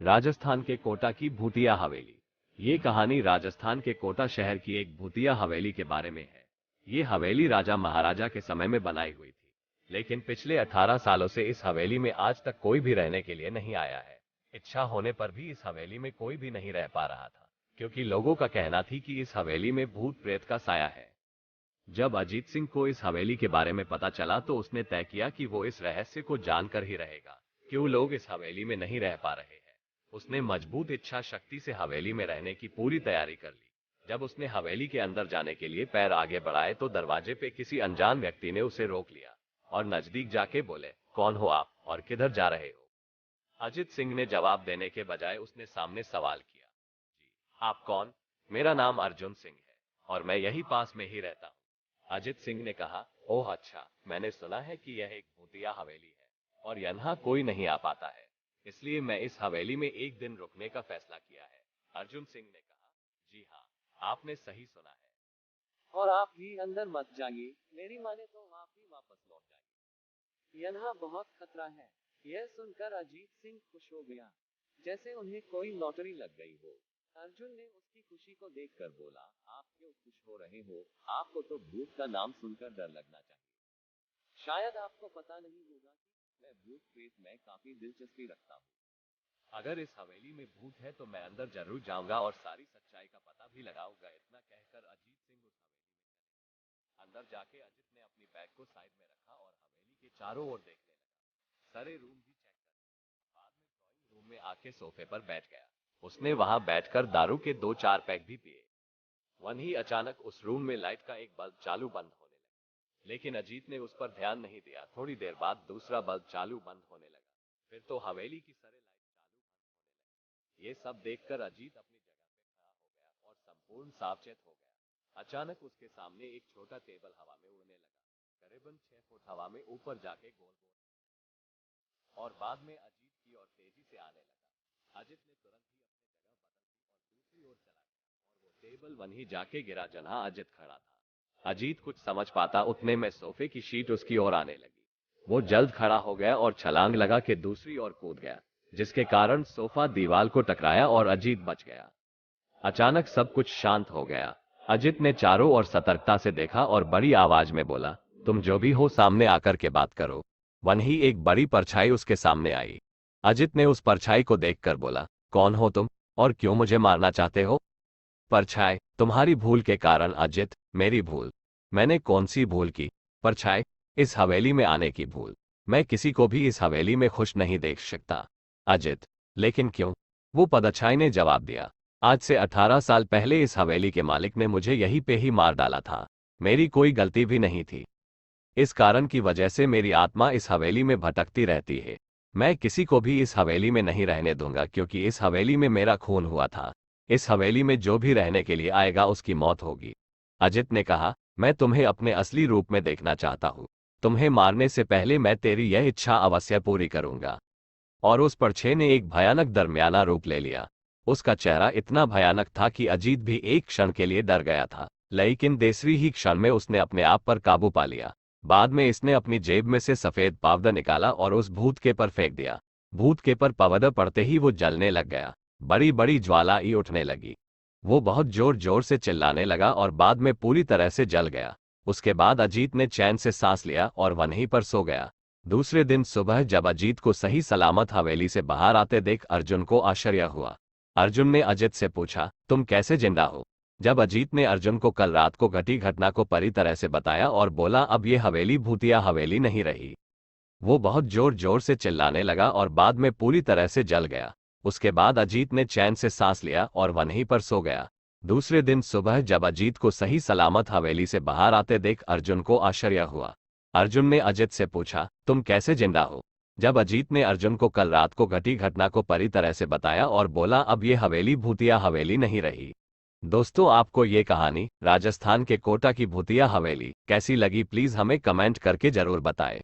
राजस्थान के कोटा की भूतिया हवेली। ये कहानी राजस्थान के कोटा शहर की एक भूतिया हवेली के बारे में है। ये हवेली राजा महाराजा के समय में बनाई हुई थी, लेकिन पिछले 18 सालों से इस हवेली में आज तक कोई भी रहने के लिए नहीं आया है। इच्छा होने पर भी इस हवेली में कोई भी नहीं रह पा रहा था, क्योंकि लोगों का कहना थी कि इस हवेली में भूत प्रेत का साया है। जब अजीत सिंह को इस हवेली के बारे में पता चला तो उसने तय किया कि वो इस रहस्य को जानकर ही रहेगा, क्यों लोग इस हवेली में नहीं रह पा रहे हैं। उसने मजबूत इच्छा शक्ति से हवेली में रहने की पूरी तैयारी कर ली। जब उसने हवेली के अंदर जाने के लिए पैर आगे बढ़ाए तो दरवाजे पे किसी अनजान व्यक्ति ने उसे रोक लिया और नजदीक जाके बोले, कौन हो आप और किधर जा रहे हो? अजित सिंह ने जवाब देने के बजाय उसने सामने सवाल किया, जी आप कौन? मेरा नाम अर्जुन सिंह है और मैं यही पास में ही रहता हूँ। अजित सिंह ने कहा, ओह अच्छा, मैंने सुना है कि यह एक भूतिया हवेली है और यहाँ कोई नहीं आ पाता है, इसलिए मैं इस हवेली में एक दिन रुकने का फैसला किया है। अर्जुन सिंह ने कहा, जी हाँ, आपने सही सुना है और आप भी अंदर मत जाइए, मेरी माने तो आप भी वापस लौट जाइए, यहाँ बहुत खतरा है। यह सुनकर अजीत सिंह खुश हो गया, जैसे उन्हें कोई लॉटरी लग गई हो। अर्जुन ने उसकी खुशी को देखकर बोला, आप क्यों खुश हो रहे हो? आपको तो भूत का नाम सुनकर डर लगना चाहिए। शायद आपको पता नहीं होगा कि मैं भूत प्रेत में काफी दिलचस्पी रखता हूँ। अगर इस हवेली में भूत है तो मैं अंदर जरूर जाऊंगा और सारी सच्चाई का पता भी लगाऊंगा। इतना कहकर अजीत सिंह उस हवेली में अंदर जाके अजित ने अपनी बैग को साइड में रखा और हवेली के चारों ओर देखने लगा। सारे रूम भी चेक कर बाद में ड्राइंग रूम में आके सोफे पर बैठ गया। उसने वहां बैठकर दारू के 2-4 पैक भी पिए। वहीं अचानक उस रूम में लाइट का एक बल्ब चालू बंद होने लगा, लेकिन अजीत ने उस पर ध्यान नहीं दिया। थोड़ी देर बाद दूसरा बल्ब चालू बंद होने लगा, फिर तो हवेली की सारे लाइट चालू बंद होने लगी। ये सब देखकर अजीत अपनी जगह पे खड़ा हो गया और संपूर्ण सावचेत हो गया। अचानक उसके सामने एक छोटा टेबल हवा में उड़ने लगा, करीबन 6 फुट हवा में ऊपर जाके गोल गोल, और बाद में अजीत की ओर तेजी से आने लगा। अजीत ने तुरंत ही अपनी जगह बदल दी और दूसरी ओर चला गया और वो टेबल वहीं जाके गिरा जहां अजीत खड़ा था। अजीत कुछ समझ पाता उतने में सोफे की शीट उसकी ओर आने लगी। वो जल्द खड़ा हो गया और छलांग लगा के दूसरी ओर कूद गया, जिसके कारण सोफा दीवार को टकराया और अजीत बच गया। अचानक सब कुछ शांत हो गया। अजीत ने चारों ओर सतर्कता से देखा और बड़ी आवाज में बोला, तुम जो भी हो सामने आकर के बात करो। वहीं एक बड़ी परछाई उसके सामने आई। अजीत ने उस परछाई को देखकर बोला, कौन हो तुम और क्यों मुझे मारना चाहते हो? परछाई, तुम्हारी भूल के कारण। अजित, मेरी भूल? मैंने कौन सी भूल की? परछाई, इस हवेली में आने की भूल। मैं किसी को भी इस हवेली में खुश नहीं देख सकता। अजित, लेकिन क्यों? वो परछाई ने जवाब दिया, आज से 18 साल पहले इस हवेली के मालिक ने मुझे यहीं पे ही मार डाला था। मेरी कोई गलती भी नहीं थी। इस कारण की वजह से मेरी आत्मा इस हवेली में भटकती रहती है। मैं किसी को भी इस हवेली में नहीं रहने दूंगा, क्योंकि इस हवेली में मेरा खून हुआ था। इस हवेली में जो भी रहने के लिए आएगा उसकी मौत होगी। अजित ने कहा, मैं तुम्हें अपने असली रूप में देखना चाहता हूँ। तुम्हें मारने से पहले मैं तेरी यह इच्छा अवश्य पूरी करूंगा। और उस परछाई ने एक भयानक दरमियाना रूप ले लिया। उसका चेहरा इतना भयानक था कि अजीत भी एक क्षण के लिए डर गया था, लेकिन दूसरी ही क्षण में उसने अपने आप पर काबू पा लिया। बाद में इसने अपनी जेब में से सफेद पावडर निकाला और उस भूत के पर फेंक दिया। भूत के पर पावडर पड़ते ही वो जलने लग गया। बड़ी बड़ी ज्वालाएं उठने लगी। वो बहुत जोर जोर से चिल्लाने लगा और बाद में पूरी तरह से जल गया। उसके बाद अजीत ने चैन से सांस लिया और वहीं पर सो गया। दूसरे दिन सुबह जब अजीत को सही सलामत हवेली से बाहर आते देख अर्जुन को आश्चर्य हुआ। अर्जुन ने अजीत से पूछा, तुम कैसे जिंदा हो? जब अजीत ने अर्जुन को कल रात को घटी घटना को पूरी तरह से बताया और बोला, अब ये हवेली भूतिया हवेली नहीं रही। वो बहुत जोर जोर से चिल्लाने लगा और बाद में पूरी तरह से जल गया। उसके बाद अजीत ने चैन से सांस लिया और वहीं पर सो गया। दूसरे दिन सुबह जब अजीत को सही सलामत हवेली से बाहर आते देख अर्जुन को आश्चर्य हुआ। अर्जुन ने अजीत से पूछा, तुम कैसे जिंदा हो? जब अजीत ने अर्जुन को कल रात को घटी घटना को पूरी तरह से बताया और बोला, अब ये हवेली भूतिया हवेली नहीं रही। दोस्तों, आपको ये कहानी राजस्थान के कोटा की भूतिया हवेली कैसी लगी, प्लीज हमें कमेंट करके जरूर बताएं।